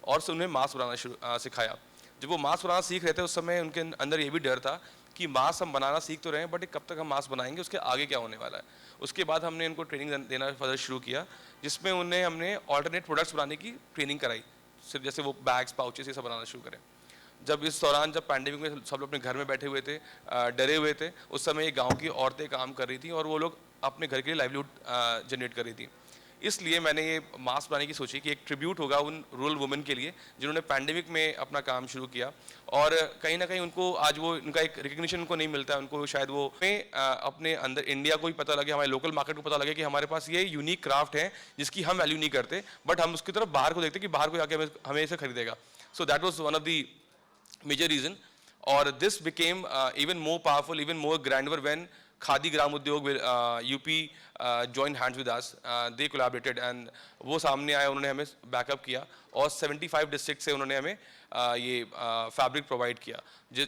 और उससे उन्हें मास्क बनाना सिखाया। जब वो मास्क बनाना सीख रहे थे उस समय उनके अंदर ये भी डर था कि मास्क हम बनाना सीख तो रहे हैं, बट कब तक हम मास्क बनाएंगे, उसके आगे क्या होने वाला है। उसके बाद हमने इनको ट्रेनिंग देना फर्दर शुरू किया, जिसमें उन्हें हमने ऑल्टरनेट प्रोडक्ट्स बनाने की ट्रेनिंग कराई, सिर्फ जैसे वो बैग्स, पाउचेस ये सब बनाना शुरू करें। जब इस दौरान, जब पैंडेमिक में सब लोग अपने घर में बैठे हुए थे, डरे हुए थे, उस समय ये गांव की औरतें काम कर रही थी और वो लोग अपने घर के लिए लाइवलीहुड जनरेट कर रही थी। इसलिए मैंने ये मास्क बनाने की सोची कि एक ट्रिब्यूट होगा उन रूरल वुमेन के लिए जिन्होंने पैंडेमिक में अपना काम शुरू किया, और कहीं ना कहीं उनको आज वो उनका एक रिकग्निशन उनको नहीं मिलता है। उनको शायद वो अपने अंदर इंडिया को ही पता लगे, हमारे लोकल मार्केट को पता लगे कि हमारे पास ये यूनिक क्राफ्ट है जिसकी हम वैल्यू नहीं करते, बट हम उसकी तरफ बाहर को देखते कि बाहर को जाके हमें इसे खरीदेगा। So that was one of the major reason, or this became even more powerful, even more grander when Khadi Gram Udyog UP joined hands with us. They collaborated and वो सामने आए, उन्होंने हमें बैकअप किया और 75 डिस्ट्रिक्ट से उन्होंने हमें ये फैब्रिक प्रोवाइड किया।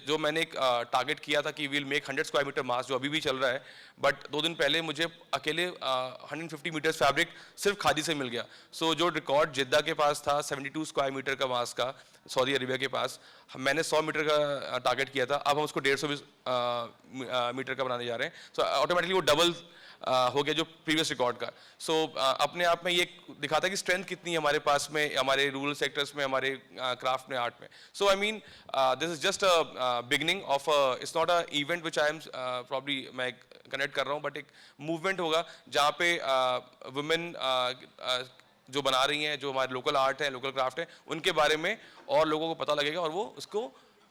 जो मैंने एक टारगेट किया था कि will make 100 square metre mask, जो अभी भी चल रहा है, बट 2 दिन पहले मुझे अकेले 150 मीटर्स फैब्रिक सिर्फ खादी से मिल गया। सो जो रिकॉर्ड जिद्दा के पास था 72 स्क्वायर मीटर का मास्क का, सऊदी अरेबिया के पास, मैंने 100 मीटर का टारगेट किया था, अब हम उसको 150 मीटर का बनाने जा रहे हैं। सो ऑटोमेटिकली वो डबल हो गया जो प्रीवियस रिकॉर्ड का। सो अपने आप में ये दिखाता है कि स्ट्रेंथ कितनी है हमारे पास में, हमारे रूरल सेक्टर्स में, हमारे क्राफ्ट में, आर्ट में। So I mean this is just a beginning of it's not a event which I am probably मैं कनेक्ट कर रहा हूँ, बट एक मूवमेंट होगा जहाँ पे वुमेन जो बना रही हैं, जो हमारे लोकल आर्ट है, लोकल क्राफ्ट है, उनके बारे में और लोगों को पता लगेगा और वो उसको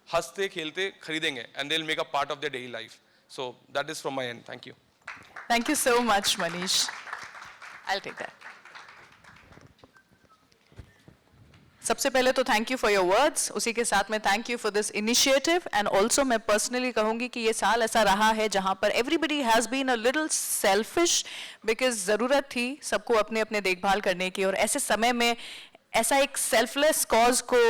हंसते खेलते खरीदेंगे, and they will make a part of their daily life. So that is from my and. Thank you. Thank you so much, Manish. I'll take that. सबसे पहले तो thank you for your words, उसी के साथ में thank you for this initiative, and also मैं personally कहूंगी कि ये साल ऐसा रहा है जहां पर everybody has been a little selfish, because जरूरत थी सबको अपने अपने देखभाल करने की, और ऐसे समय में ऐसा एक सेल्फलेस कॉज को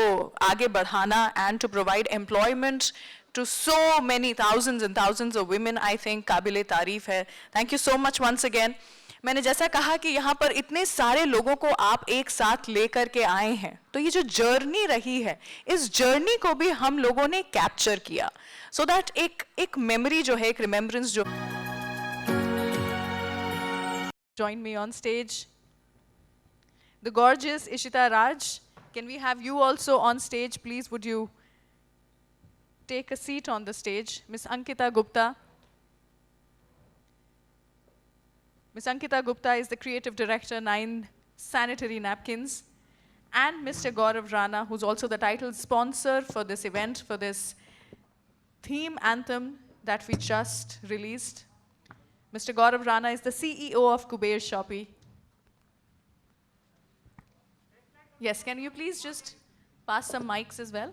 आगे बढ़ाना and to provide employment to so many thousands and thousands of women, I think काबिले तारीफ है। Thank you so much once again. मैंने जैसा कहा कि यहाँ पर इतने सारे लोगों को आप एक साथ लेकर के आए हैं, तो ये जो जर्नी रही है, इस जर्नी को भी हम लोगों ने कैप्चर किया, so that एक मेमोरी जो है, एक रिमेम्बरेंस जो। Join me on stage, the gorgeous Ishita Raj. Can we have you also on stage, please? Would you take a seat on the stage? Miss Ankita Gupta. Miss Ankita Gupta is the creative director, 9 Sanitary Napkins. And Mr. Gaurav Rana, who's also the title sponsor for this event, for this theme anthem that we just released. Mr. Gaurav Rana is the CEO of Kuber Shopee. Yes, can you please just pass some mics as well?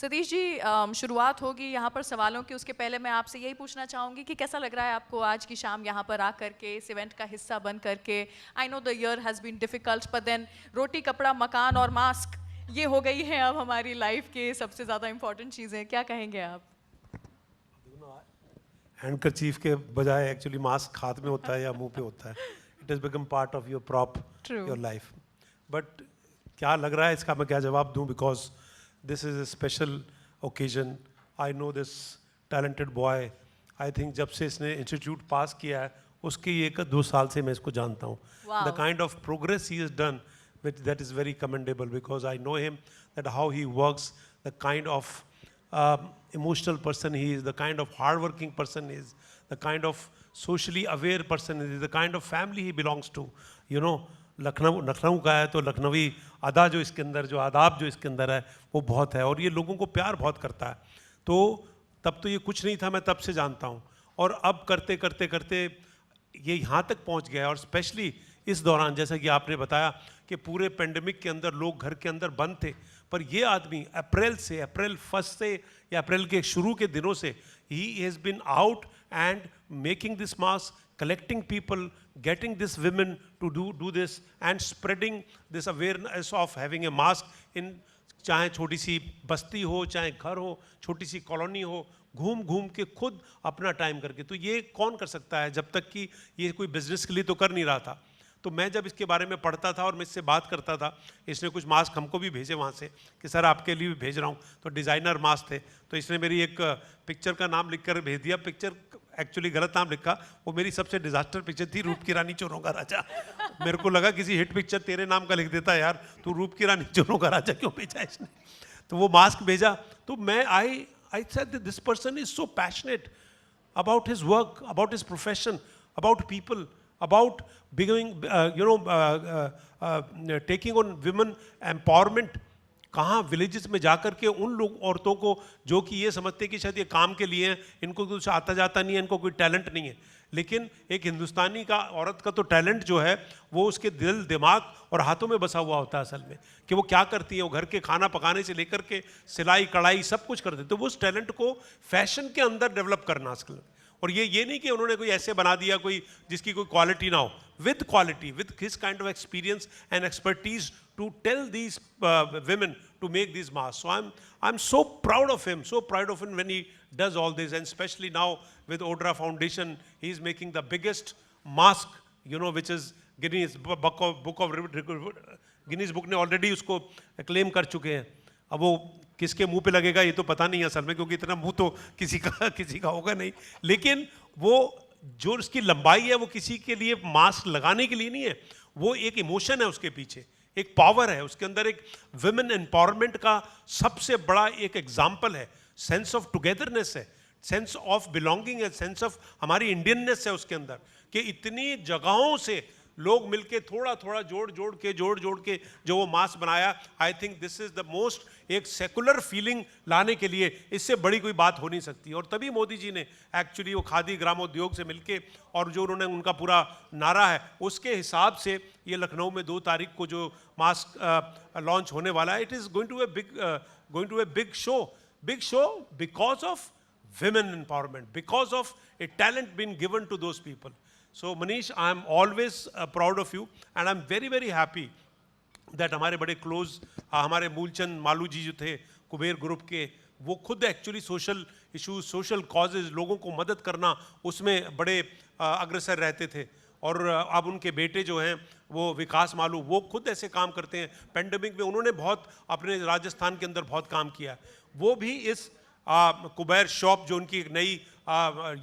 Satish ji, शुरुआत होगी यहाँ पर सवालों की, उसके पहले मैं आपसे यही पूछना चाहूँगी कि कैसा लग रहा है आपको आज की शाम यहाँ पर आकर के, इस इवेंट का हिस्सा बन करके? I know the year has been difficult, but then रोटी, कपड़ा, मकान और मास्क, ये हो गई है अब हमारी लाइफ के सबसे ज़्यादा इम्पोर्टेंट चीज़ें। क्या कहेंगे आप? हैंडकरचीफ के बजाय एक्चुअली मास्क हाथ में होता है या मुंह पे होता है। It has become part of your prop, your life. But क्या लग रहा है इसका मैं क्या जवाब दूँ, because this is a special occasion. I know this talented boy. I think जब से इसने इंस्टीट्यूट पास किया है उसके 1-2 साल से मैं इसको जानता हूँ. The kind of progress he has done, that is very commendable, because I know him, that how he works, the kind of emotional person he is, the kind of hardworking person he is, the kind of socially aware person he is, the kind of family he belongs to. You know, Lucknow का है तो लखनवी अदा जो इसके अंदर, जो आदाब जो इसके अंदर है वो बहुत है, और ये लोगों को प्यार बहुत करता है। तो तब तो ये कुछ नहीं था, मैं तब से जानता हूँ, और अब करते करते करते ये यहाँ तक पहुँच गया। और स्पेशली इस दौरान जैसा कि आपने बताया कि पूरे पेंडेमिक के अंदर लोग घर के अंदर बंद थे, पर ये आदमी अप्रैल 1 से या अप्रैल के शुरू के दिनों से he has been out and making this mask, collecting people, getting this women to do this and spreading this awareness of having a mask in, चाहे छोटी सी बस्ती हो, चाहे घर हो, छोटी सी कॉलोनी हो, घूम घूम के खुद अपना टाइम करके। तो ये कौन कर सकता है, जब तक कि ये कोई बिजनेस के लिए तो कर नहीं रहा था। तो मैं जब इसके बारे में पढ़ता था और मैं इससे बात करता था, इसने कुछ मास्क हमको भी भेजे वहाँ से कि सर आपके लिए भी भेज रहा हूँ, तो डिज़ाइनर मास्क थे। तो इसने मेरी एक पिक्चर का नाम लिख कर भेज दिया, पिक्चर एक्चुअली गलत नाम लिखा, वो मेरी सबसे डिजास्टर पिक्चर थी, रूप की रानी चोरों का राजा। मेरे को लगा किसी हिट पिक्चर तेरे नाम का लिख देता यार, तू रूप की रानी चोरों का राजा क्यों भेजा इसने। तो वो मास्क भेजा, तो मैं I said this person is so passionate about his work, about his profession, about people, about becoming, taking on women empowerment. कहाँ विलेजेस में जाकर के उन लोग औरतों को जो कि ये समझते कि शायद ये काम के लिए हैं, इनको कुछ आता जाता नहीं है, इनको कोई टैलेंट नहीं है, लेकिन एक हिंदुस्तानी का औरत का तो टैलेंट जो है वो उसके दिल, दिमाग और हाथों में बसा हुआ होता है असल में, कि वो क्या करती है। वो घर के खाना पकाने से लेकर के सिलाई कढ़ाई सब कुछ करते, तो वो उस टैलेंट को फैशन के अंदर डेवलप करना असल में। और ये नहीं कि उन्होंने कोई ऐसे बना दिया कोई जिसकी कोई क्वालिटी ना हो, with quality, with his kind of experience and expertise to tell these women to make these masks. So I'm so proud of him, so proud of him when he does all this, and especially now with Odra Foundation, he's making the biggest mask, which is Guinness Guinness Book ने already उसको claim कर चुके हैं। अब वो किसके मुंह पे लगेगा ये तो पता नहीं है असल में, क्योंकि इतना मुंह तो किसी का होगा नहीं, लेकिन वो जो उसकी लंबाई है वो किसी के लिए मास्क लगाने के लिए नहीं है, वो एक इमोशन है उसके पीछे, एक पावर है उसके अंदर, एक विमेन एम्पावरमेंट का सबसे बड़ा एक एग्जाम्पल है, सेंस ऑफ टुगेदरनेस है, सेंस ऑफ बिलोंगिंग है, सेंस ऑफ हमारी इंडियननेस है उसके अंदर, कि इतनी जगहों से लोग मिलके थोड़ा थोड़ा जोड़ जोड़ के जो वो मास्क बनाया। I think this is the most एक सेकुलर फीलिंग लाने के लिए इससे बड़ी कोई बात हो नहीं सकती। और तभी मोदी जी ने एक्चुअली वो खादी ग्रामोद्योग से मिलके, और जो उन्होंने उनका पूरा नारा है उसके हिसाब से ये लखनऊ में 2 तारीख को जो मास्क लॉन्च होने वाला है, it is going to a big show because of women empowerment, because of a talent being given to those people. So Manish, I am always proud of you, and I'm very very happy that हमारे बड़े close हमारे मूलचंद मालू जी जो थे Kuber group के, वो खुद actually social issues, social causes, लोगों को मदद करना उसमें बड़े अग्रसर रहते थे। और अब उनके बेटे जो हैं वो विकास मालू, वो खुद ऐसे काम करते हैं। पेंडेमिक में उन्होंने बहुत अपने राजस्थान के अंदर बहुत काम किया, वो भी इस कुबेर शॉप जो उनकी एक नई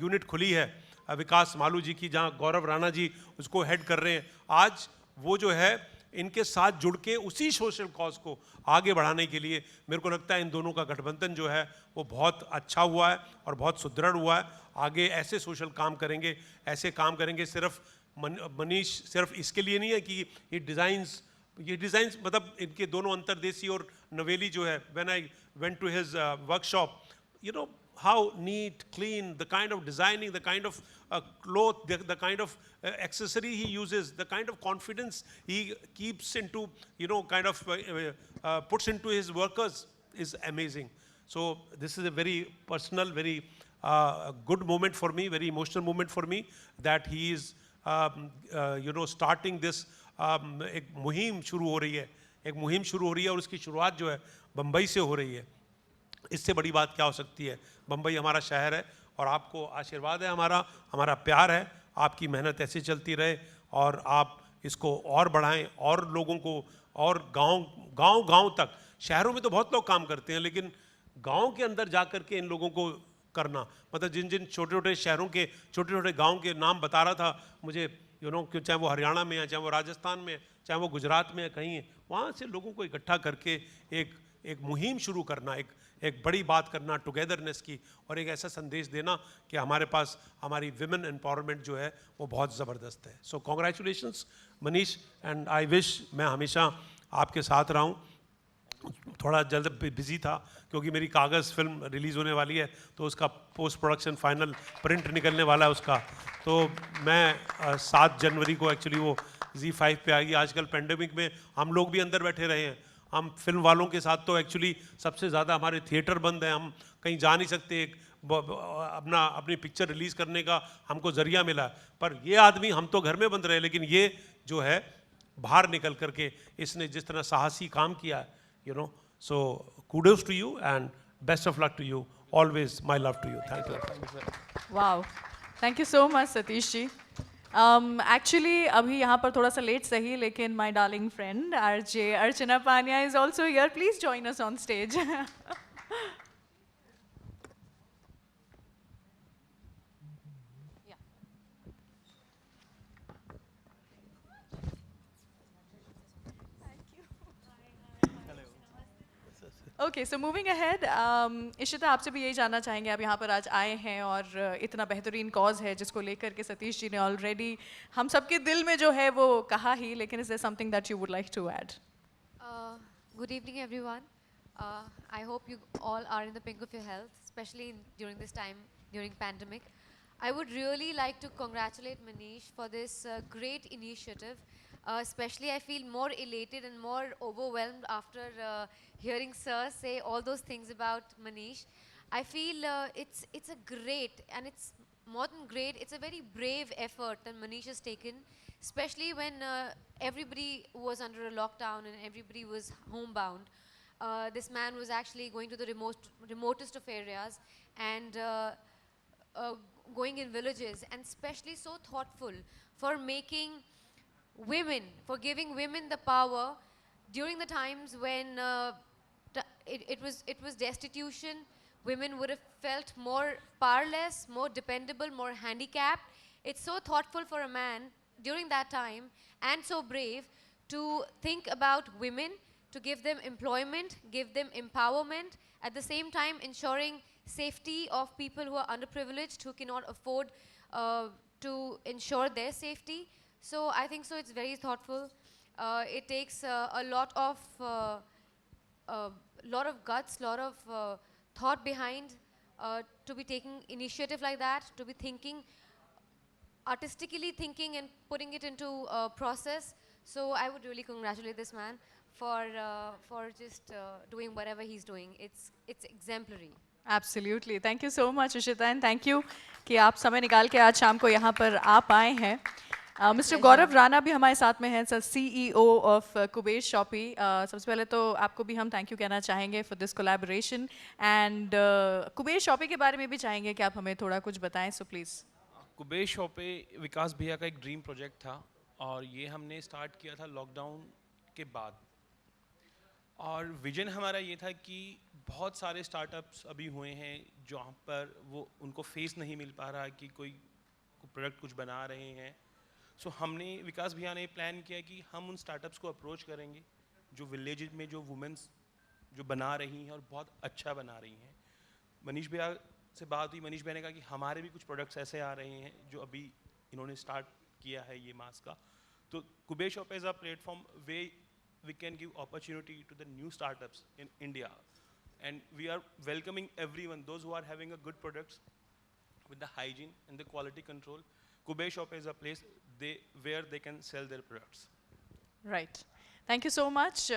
यूनिट खुली है विकास मालू जी की, जहां गौरव राणा जी उसको हेड कर रहे हैं, आज वो जो है इनके साथ जुड़ के उसी सोशल कॉज को आगे बढ़ाने के लिए, मेरे को लगता है इन दोनों का गठबंधन जो है वो बहुत अच्छा हुआ है और बहुत सुदृढ़ हुआ है। आगे ऐसे सोशल काम करेंगे, ऐसे काम करेंगे। सिर्फ मनीष सिर्फ इसके लिए नहीं है कि ये डिज़ाइंस मतलब इनके दोनों अंतरदेशी और नवेली जो है, when I went to his workshop, how neat, clean, the kind of designing, the kind of cloth, the kind of accessory he uses, the kind of confidence he keeps into, kind of puts into his workers is amazing. So this is a very personal, very good moment for me, very emotional moment for me, that he is, starting this एक मुहिम शुरू हो रही है, और उसकी शुरुआत जो है बम्बई से हो रही है। इससे बड़ी बात क्या हो सकती है। बम्बई हमारा शहर है और आपको आशीर्वाद है, हमारा प्यार है। आपकी मेहनत ऐसे चलती रहे और आप इसको और बढ़ाएं, और लोगों को, और गांव तक। शहरों में तो बहुत लोग काम करते हैं, लेकिन गांव के अंदर जा कर के इन लोगों को करना, मतलब जिन छोटे छोटे शहरों के छोटे छोटे गाँव के नाम बता रहा था मुझे, चाहे वो हरियाणा में है, चाहे वो राजस्थान में है, चाहे वो गुजरात में है, कहीं है, वहाँ से लोगों को इकट्ठा करके एक मुहिम शुरू करना, एक बड़ी बात करना टुगेदरनेस की, और एक ऐसा संदेश देना कि हमारे पास हमारी विमेन एम्पावरमेंट जो है वो बहुत ज़बरदस्त है। सो congratulations Manish, and I wish मैं हमेशा आपके साथ रहा हूँ। थोड़ा जल्द बिजी था क्योंकि मेरी कागज़ फिल्म रिलीज़ होने वाली है, तो उसका पोस्ट प्रोडक्शन फाइनल प्रिंट निकलने वाला है उसका। तो मैं 7 जनवरी को एक्चुअली वो Z5 पे आएगी। आजकल पेंडेमिक में हम लोग भी अंदर बैठे रहे हैं, हम फिल्म वालों के साथ तो एक्चुअली सबसे ज़्यादा हमारे थिएटर बंद हैं, हम कहीं जा नहीं सकते। अपनी पिक्चर रिलीज़ करने का हमको ज़रिया मिला, पर ये आदमी, हम तो घर में बंद रहे, लेकिन ये जो है बाहर निकल करके इसने जिस तरह साहसी काम किया है, so kudos to you and best of luck to you Always my love to you. Thank you. Wow, thank you so much Satish ji. Actually अभी यहाँ पर थोड़ा सा लेट सही, लेकिन my darling friend RJ Archana Pania is also here. Please join us on stage. Okay, so moving ahead, Ishita आपसे भी यही जानना चाहेंगे, आप यहाँ पर आज आए हैं और इतना बेहतरीन कॉज है जिसको लेकर के सतीश जी ने ऑलरेडी हम सबके दिल में जो है वो कहा ही, लेकिन is there something that you would like to add? Good evening, everyone. I hope you all are in the pink of your health, especially during this time, during pandemic. I would really like to congratulate Manish for this great initiative. Especially, I feel more elated and more overwhelmed after hearing Sir say all those things about Manish. I feel it's a great, and it's more than great, it's a very brave effort that Manish has taken, especially when everybody was under a lockdown and everybody was homebound. This man was actually going to the remotest of areas and going in villages, and especially so thoughtful for making women, for giving women the power during the times when it was destitution. Women would have felt more powerless, more dependable, more handicapped. It's so thoughtful for a man during that time, and so brave to think about women, to give them employment, give them empowerment, at the same time ensuring safety of people who are underprivileged, who cannot afford to ensure their safety. So I think so it's very thoughtful. It takes a lot of guts, lot of thought behind to be taking initiative like that, to be thinking, artistically thinking and putting it into a process. So I would really congratulate this man for just doing whatever he's doing. It's exemplary. Absolutely, thank you so much Ishita, and thank you कि आप समय निकाल के आज शाम को यहाँ पर आप आए हैं. मिस्टर गौरव राणा भी हमारे साथ में हैं, sir CEO of Kuber shoppy. सबसे पहले तो आपको भी हम थैंक यू कहना चाहेंगे for this collaboration, and Kuber shoppy के बारे में भी चाहेंगे कि आप हमें थोड़ा कुछ बताएं, सो प्लीज़. कुबेर शॉपी विकास भैया का एक ड्रीम प्रोजेक्ट था, और ये हमने स्टार्ट किया था लॉकडाउन के बाद. और विजन हमारा ये था कि बहुत सारे स्टार्टअप्स अभी हुए हैं जहाँ पर वो उनको फेस नहीं मिल पा रहा कि कोई प्रोडक्ट कुछ बना रहे हैं. सो हमने, विकास भैया ने प्लान किया कि हम उन स्टार्टअप्स को अप्रोच करेंगे जो विलेज में जो वुमेन्स जो बना रही हैं और बहुत अच्छा बना रही हैं. मनीष भैया से बात हुई, मनीष भैया ने कहा कि हमारे भी कुछ प्रोडक्ट्स ऐसे आ रहे हैं जो अभी इन्होंने स्टार्ट किया है ये मास्क का. तो Kuber shop is a platform way we can give opportunity to the new startups in India, and we are welcoming everyone, those who are having a good products with the hygiene and the quality control. Kuber Shop is a place where they can sell their products. Right, thank you so much.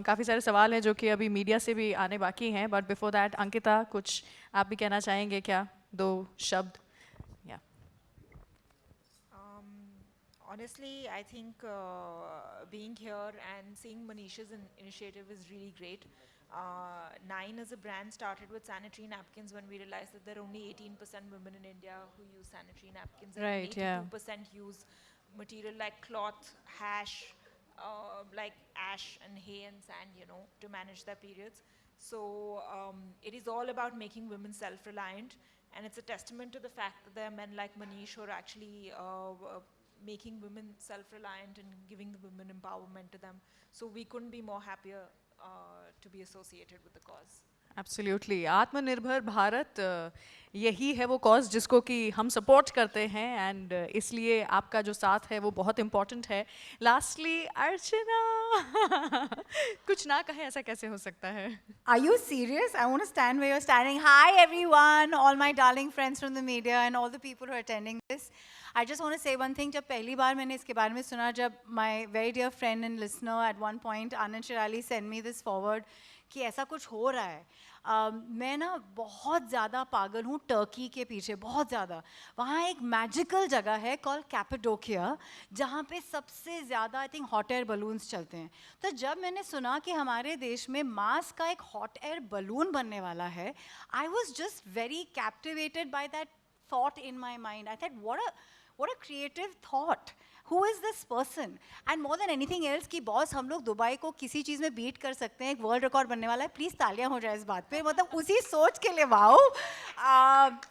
काफ़ी सारे सवाल हैं जो कि अभी media से भी आने बाकी हैं, बट बिफोर दैट अंकिता, कुछ आप भी कहना चाहेंगे क्या, 2 शब्द? या Honestly, I think being here and seeing Manish's initiative is really great. Nine as a brand started with sanitary napkins when we realized that there are only 18% women in India who use sanitary napkins. Right, and yeah. 82% use material like cloth, hash, like ash and hay and sand, you know, to manage their periods. So it is all about making women self-reliant, and it's a testament to the fact that there are men like Manish who are actually making women self-reliant and giving the women empowerment to them. So we couldn't be more happier to be associated with the cause. Absolutely, आत्मनिर्भर भारत यही है वो cause जिसको कि हम support करते हैं, and इसलिए आपका जो साथ है वो बहुत इम्पोर्टेंट है. लास्टली अर्चना, कुछ ना कहे ऐसा कैसे हो सकता है? Are you serious? I want to stand where you're standing. Hi everyone, all my darling friends from the media and all the people who are attending this. I just want to say one thing. जब पहली बार मैंने इसके बारे में सुना, जब my very dear friend and listener at one point, Anand Shirali, sent me this forward कि ऐसा कुछ हो रहा है. मैं ना बहुत ज़्यादा पागल हूँ टर्की के पीछे, बहुत ज़्यादा. वहाँ एक मैजिकल जगह है कॉल्ड कैपेडोकिया, जहाँ पे सबसे ज़्यादा I think hot air balloons चलते हैं. तो जब मैंने सुना कि हमारे देश में मार्स का एक हॉट एयर बलून बनने वाला है, I was just very captivated by that thought in my mind. I thought, what a creative thought. Who is this person? And more than anything else कि बॉस हम लोग Dubai को किसी चीज़ में beat कर सकते हैं, एक वर्ल्ड रिकॉर्ड बनने वाला है, प्लीज़ तालियां हो जाए इस बात पे. मतलब उसी सोच के लिए wow.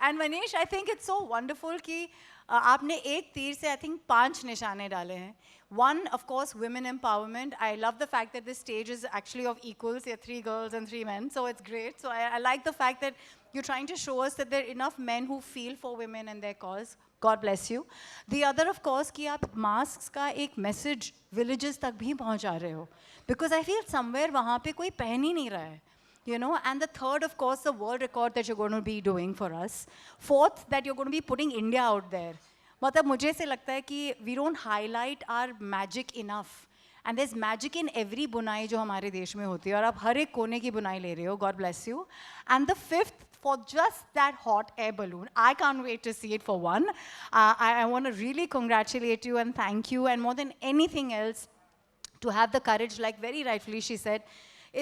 And Manish, I think it's so wonderful कि आपने एक तीर से आई थिंक 5 निशाने डाले हैं. One, of course, women empowerment. I love the fact that this stage is actually of equals. There are 3 girls and 3 men, so it's great. So I like the fact that you're trying to show us that there are enough men who feel for women and their cause. God bless you. The other, of course, कि आप masks का एक message villages तक भी पहुंचा रहे हो. Because I feel somewhere वहाँ पे कोई पहन ही नहीं रहा है. You know, and the third, of course, the world record that you're going to be doing for us. Fourth, that you're going to be putting India out there. मतलब मुझे से लगता है कि we don't highlight our magic enough, and there is magic in every बुनाई जो हमारे देश में होती है, और आप हर एक कोने की बुनाई ले रहे हो. God bless you. And the fifth, for just that hot air balloon, I can't wait to see it for one. I want to really congratulate you and thank you, and more than anything else, to have the courage, like very rightfully she said,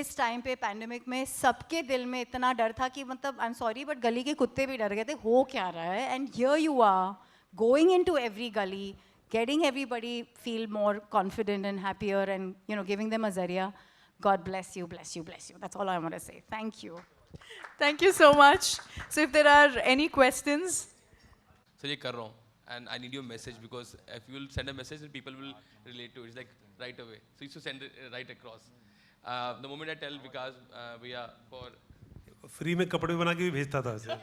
इस time पे pandemic में सबके दिल में इतना डर था कि मतलब आई एम सॉरी बट गली के कुत्ते भी डर गए थे, हो क्या रहा है. And here you are going into every gully, getting everybody feel more confident and happier, and you know, giving them a zaria. God bless you, bless you, bless you. That's all I want to say. Thank you. Thank you so much. So if there are any questions. Sir ये कर रहा हूँ, and I need your message because if you will send a message, then people will relate to it. It's like right away. So you should send it right across. The moment I tell Vikas, भैया for free में कपड़े बना के भी भेजता था ऐसे.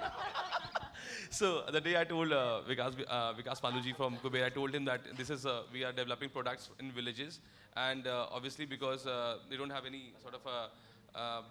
So the day I told Vikas Paluji from Kuber, I told him that this is we are developing products in villages, and obviously because they don't have any sort of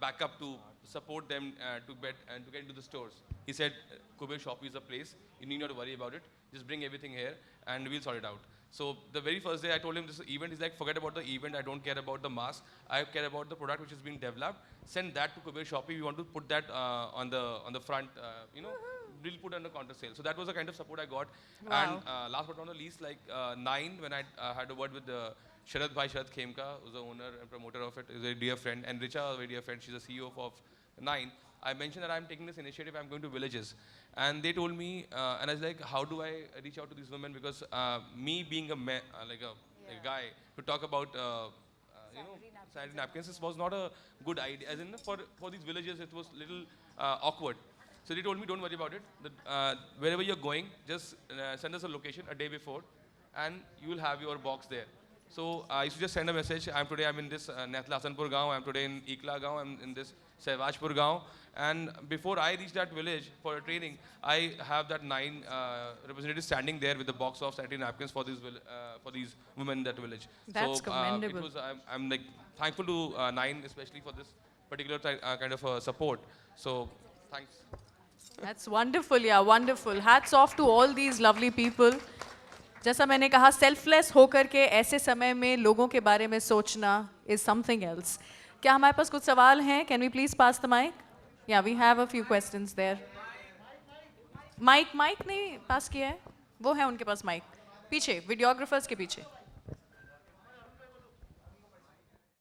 backup to support them to get into the stores. He said, Kuber shop is a place. You need not to worry about it. Just bring everything here, and we'll sort it out. So the very first day I told him this event is like, forget about the event. I don't care about the mask. I care about the product which is being developed. Send that to Kuber Shoppy. We want to put that on the front. You know. We'll put under counter sale. So that was the kind of support I got. Wow. And last but not the least, like 9, when I had a word with Sharad Bhai Sharad Khemka, who's the owner and promoter of it, is a dear friend, and Richa, a very dear friend, she's the CEO of 9. I mentioned that I'm taking this initiative, I'm going to villages. And they told me, and I was like, how do I reach out to these women? Because me being a guy, to talk about sanitary napkins, this was not a good idea. As in, for these villages, it was little awkward. So they told me, don't worry about it. Wherever you're going, just send us a location a day before, and you will have your box there. So I used to just send a message. I'm in this Nathla Hasanpur Gaon. I'm today in Ikla Gaon. I'm in this Sehwajpur Gaon. And before I reach that village for a training, I have that 9 representatives standing there with the box of sanitary napkins for these women in that village. That's commendable. It was, I'm like thankful to 9 especially for this particular kind of support. So thanks. That's wonderful, yeah, wonderful. Hats off to all these lovely people. जैसा मैंने कहा, selfless होकर के ऐसे समय में लोगों के बारे में सोचना is something else. क्या हमारे पास कुछ सवाल हैं? Can we please pass the mic? Yeah, we have a few questions there. Mic ने पास किया है? वो है उनके पास mic. पीछे, videographers के पीछे.